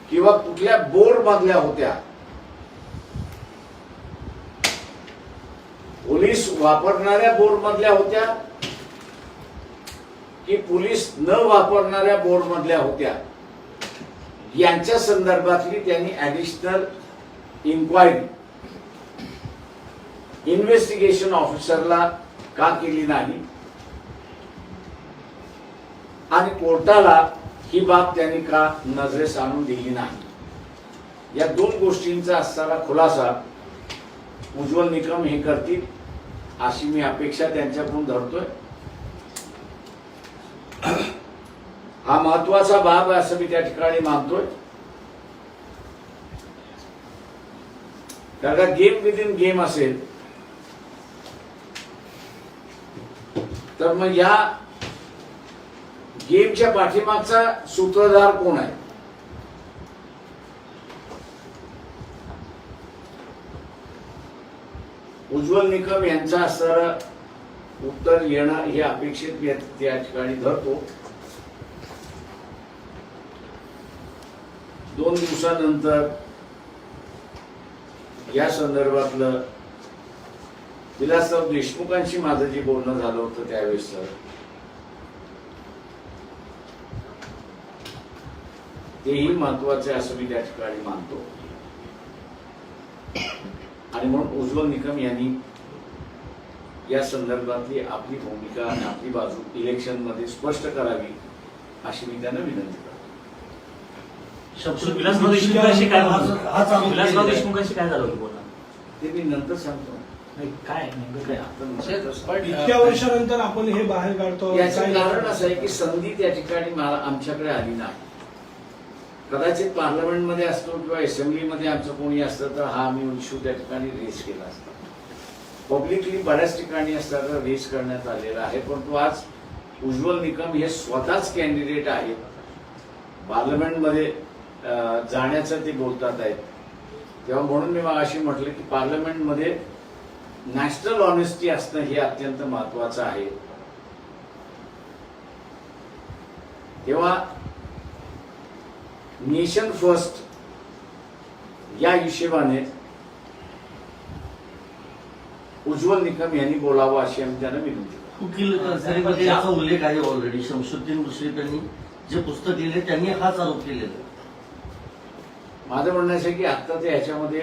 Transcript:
किंवा कुठल्या बोर्ड मधल्या होत्या, पोलीस वापरणाऱ्या बोर्ड मधल्या होत्या की पोलीस न वापरणाऱ्या बोर्ड मधल्या होत्या, यांच्या संदर्भातली त्यांनी ऍडिशनल इन्क्वायरी इन्व्हेस्टिगेशन ऑफिसरला का केली नाही आणि कोर्टाला ही बाब त्यांनी का नजरेस आणून दिली नाही, या दोन गोष्टींचा असणारा खुलासा उज्ज्वल निकम हे करतील अशी मी अपेक्षा त्यांच्याकडून धरतोय. हा महत्वाचा बाब आहे असं मी त्या ठिकाणी मानतोय. कारण गेम विदिन गेम असेल तर मग या गेमच्या पाठीमागचा सूत्रधार कोण आहे? उज्ज्वल निकम यांचा असणारं उत्तर येणं हे अपेक्षित मी त्या ठिकाणी धरतो. 2 दिवसानंतर या संदर्भातलं विलासराव देशमुखांशी माझं जे बोलणं झालं होतं त्यावेळेस तेही महत्वाचे असं मी त्या ठिकाणी मानतो. आणि म्हणून उज्ज्वल निकम यांनी या संदर्भातली आपली भूमिका आणि आपली बाजू इलेक्शन मध्ये स्पष्ट करावी अशी मी त्यांना विनंती करतो. विलासराव देशमुखांशी काय झालं होतं बोलणं ते मी नंतर सांगतो. काय इतक्या वर्षानंतर आपण हे बाहेर काढतो याचं कारण असं आहे की संधी त्या ठिकाणी आमच्याकडे आली नाही. कदाचित पार्लमेंटमध्ये असतो किंवा असेंब्लीमध्ये आमचं कोणी असतं तर हा आम्ही इश्यू त्या ठिकाणी रेज केला असता. पब्लिकली बऱ्याच ठिकाणी असताना रेज करण्यात आलेला आहे. परंतु आज उज्ज्वल निकम हे स्वतःच कॅन्डिडेट आहेत, पार्लमेंटमध्ये जाण्याचं ते बोलतात आहेत, तेव्हा म्हणून मी मगाशी म्हटलं की पार्लमेंटमध्ये नॅशनल ऑनेस्टी असणं हे अत्यंत महत्वाचं आहे. तेव्हा नेशन फर्स्ट या हिशेबाने उज्ज्वल निकम यांनी बोलावं अशी आम्ही त्यांना विनंती करतो. वकील कर्जारीमध्ये याचा उल्लेख आहे. ऑलरेडी शमशुद्दीन मुश्रीफ जे पुस्तक लिहिले त्यांनी हाच आरोप केलेला. माझं म्हणणं असं आहे की आता ते ह्याच्यामध्ये